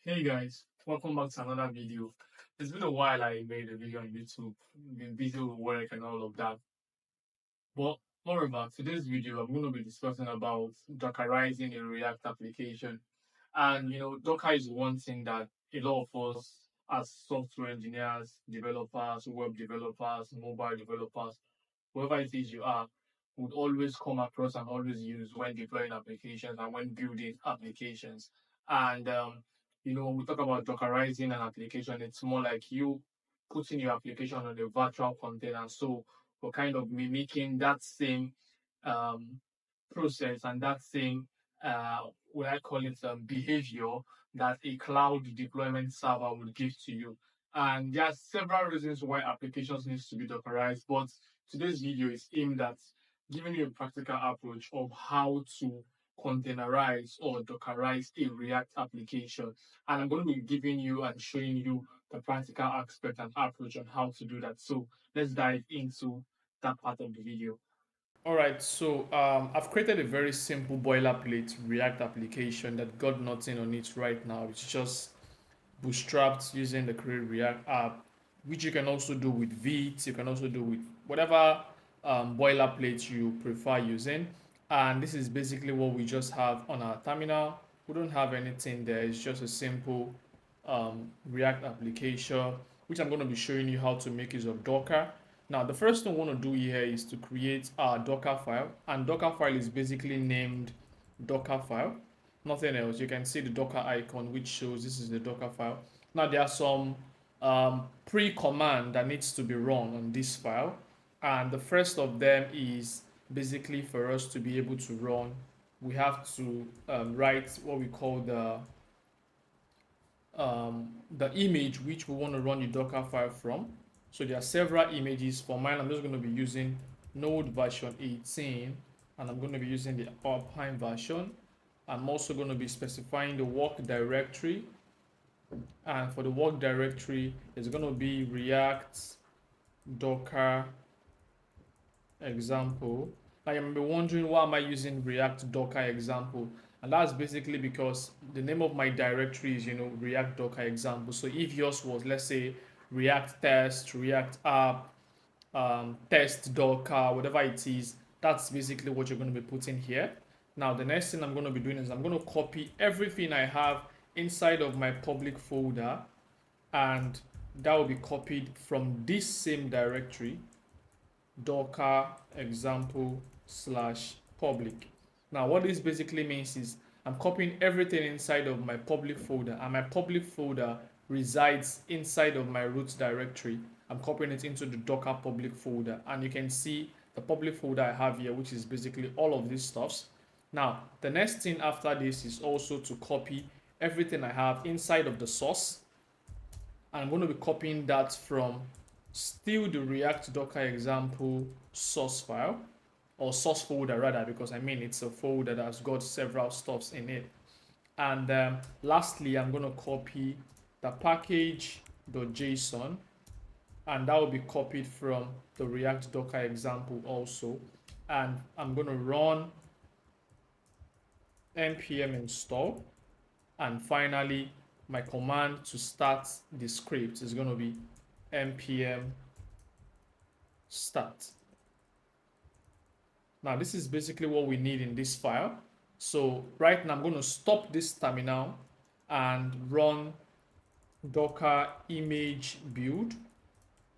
Hey guys, welcome back to another video. It's been a while I made a video on YouTube, been busy with work and all of that. But moreover, today's video I'm going to be discussing about Dockerizing a React application. And Docker is one thing that a lot of us as software engineers, developers, web developers, mobile developers, whoever it is you are, would always come across and always use when deploying applications and when building applications. And when we talk about Dockerizing an application, it's more like you putting your application on a virtual container. So we're kind of mimicking that same um, process and that same what I call it behavior that a cloud deployment server would give to you. And there are several reasons why applications needs to be Dockerized, but today's video is aimed at giving you a practical approach of how to containerize or Dockerize a React application. And I'm going to be giving you and showing you the practical aspect and approach on how to do that. So let's dive into that part of the video. All right, so I've created a very simple boilerplate React application that got nothing on it right now. It's just bootstrapped using the Create React app, which you can also do with Vite. You can also do with whatever boilerplate you prefer using. And this is basically what we just have on our terminal. We don't have anything there. It's just a simple React application, which I'm going to be showing you how to make use of Docker. Now, the first thing we want to do here is to create our Docker file, and Docker file is basically named Docker file, nothing else. You can see the Docker icon, which shows this is the Docker file. Now, there are some pre-command that needs to be run on this file, and the first of them is basically for us to be able to run, we have to write what we call the image which we want to run the Docker file from. So there are several images. For mine, I'm just going to be using Node version 18, and I'm going to be using the Alpine version. I'm also going to be specifying the work directory, and for the work directory, it's going to be React Docker example. Now you may be wondering why am I using React Docker example, and that's basically because the name of my directory is React Docker example. So if yours was, let's say, React test, React app, test Docker, whatever it is, that's basically what you're going to be putting here. Now the next thing I'm going to be doing is I'm going to copy everything I have inside of my public folder, and that will be copied from this same directory, docker example slash public. Now what this basically means is I'm copying everything inside of my public folder, and my public folder resides inside of my root directory. I'm copying it into the Docker public folder, and you can see the public folder I have here, which is basically all of these stuffs. Now the next thing after this is also to copy everything I have inside of the source, and I'm going to be copying that from still the React Docker example source file, or source folder rather, because I mean it's a folder that's got several stuffs in it. And lastly, I'm going to copy the package.json, and that will be copied from the React Docker example also. And I'm going to run npm install, and finally my command to start the script is going to be npm start. Now this is basically what we need in this file. So right now I'm going to stop this terminal and run docker image build.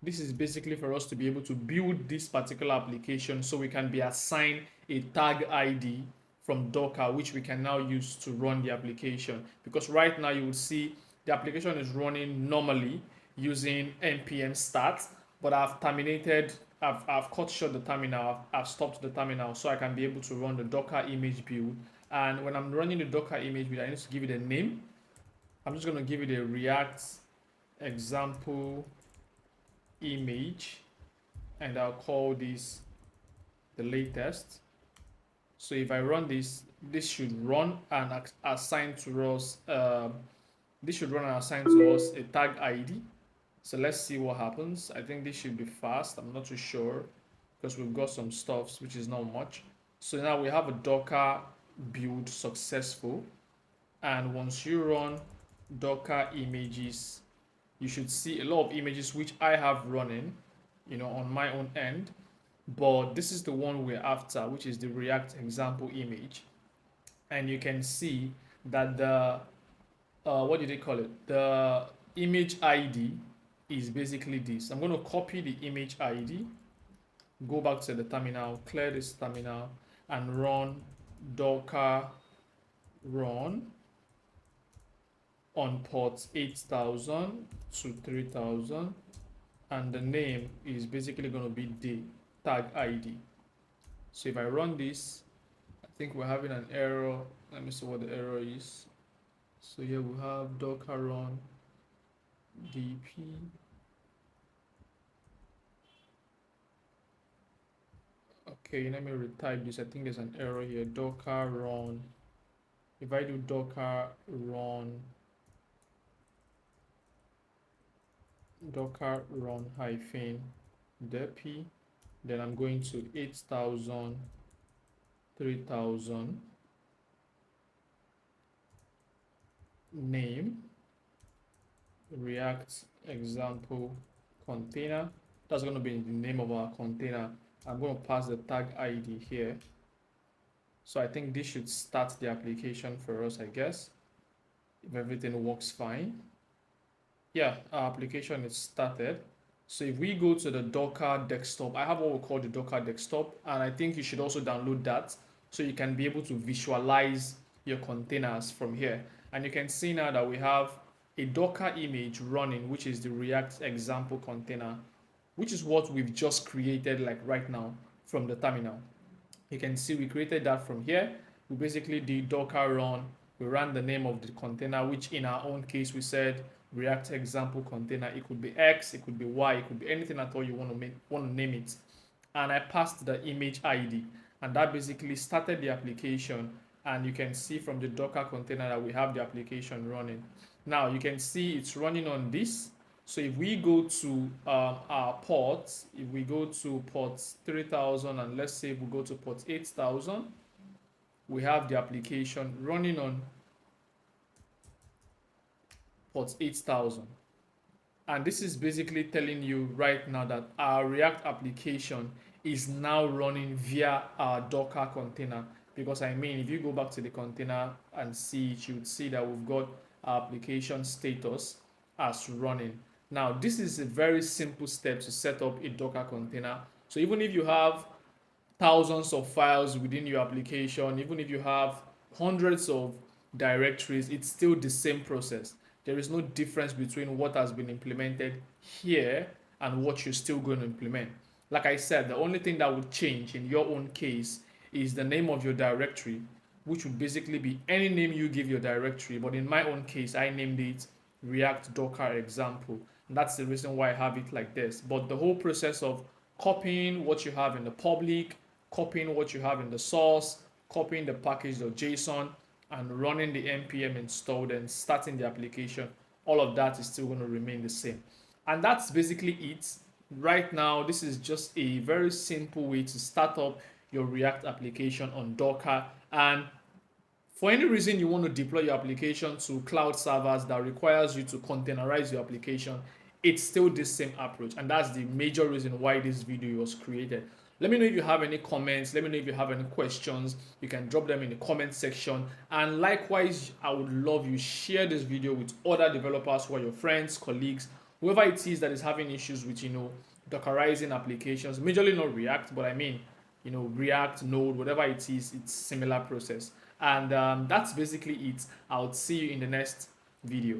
This is basically for us to be able to build this particular application, so we can be assigned a tag ID from Docker, which we can now use to run the application. Because right now you will see the application is running normally using npm start, but I've cut short the terminal, I've stopped the terminal, so I can be able to run the Docker image build. And when I'm running the Docker image build, I need to give it a name. I'm just going to give it a React example image, and I'll call this the latest. So if I run this, this should run and assign to us a tag ID. So let's see what happens. I think this should be fast. I'm not too sure because we've got some stuffs which is not much. So now we have a Docker build successful, and once you run Docker images, you should see a lot of images which I have running, on my own end. But this is the one we're after, which is the React example image. And you can see that the what do they call it? The image ID is basically this. I'm going to copy the image ID, go back to the terminal, clear this terminal, and run docker run on port 8000 to 3000, and the name is basically going to be the tag ID. So if I run this, I think we're having an error. Let me see what the error is. So here we have docker run dp. Okay, let me retype this. I think there's an error here. Docker run. If I do docker run hyphen dp, then I'm going to 8000, 3000, name, React example container. That's going to be the name of our container. I'm going to pass the tag ID here. So I think this should start the application for us, I guess, if everything works fine. Yeah, our application is started. So if we go to the Docker desktop, I have what we call the Docker desktop, and I think you should also download that so you can be able to visualize your containers from here. And you can see now that we have a Docker image running, which is the React example container, which is what we've just created like right now from the terminal. You can see we created that from here. We basically did docker run. We ran the name of the container, which in our own case we said React example container. It could be X, it could be Y, it could be anything at all you want to name it. And I passed the image ID, and that basically started the application. And you can see from the Docker container that we have the application running. Now you can see it's running on this. So if we go to our ports, if we go to port 3000, and let's say we go to port 8000, we have the application running on port 8000. And this is basically telling you right now that our React application is now running via our Docker container. Because I mean, if you go back to the container and see it, you would see that we've got our application status as running. Now, this is a very simple step to set up a Docker container. So even if you have thousands of files within your application, even if you have hundreds of directories, it's still the same process. There is no difference between what has been implemented here and what you're still going to implement. Like I said, the only thing that would change in your own case is the name of your directory, which would basically be any name you give your directory. But in my own case, I named it React Docker example. And that's the reason why I have it like this. But the whole process of copying what you have in the public, copying what you have in the source, copying the package.json, and running the npm installed and starting the application, all of that is still going to remain the same. And that's basically it. Right now, this is just a very simple way to start up your React application on Docker. And for any reason you want to deploy your application to cloud servers that requires you to containerize your application, it's still the same approach. And that's the major reason why this video was created. Let me know if you have any comments. Let me know if you have any questions. You can drop them in the comment section. And likewise, I would love you share this video with other developers who are your friends, colleagues, whoever it is that is having issues with, Dockerizing applications. Majorly not React, but I mean, React, Node, whatever it is, it's similar process. And that's basically it. I'll see you in the next video.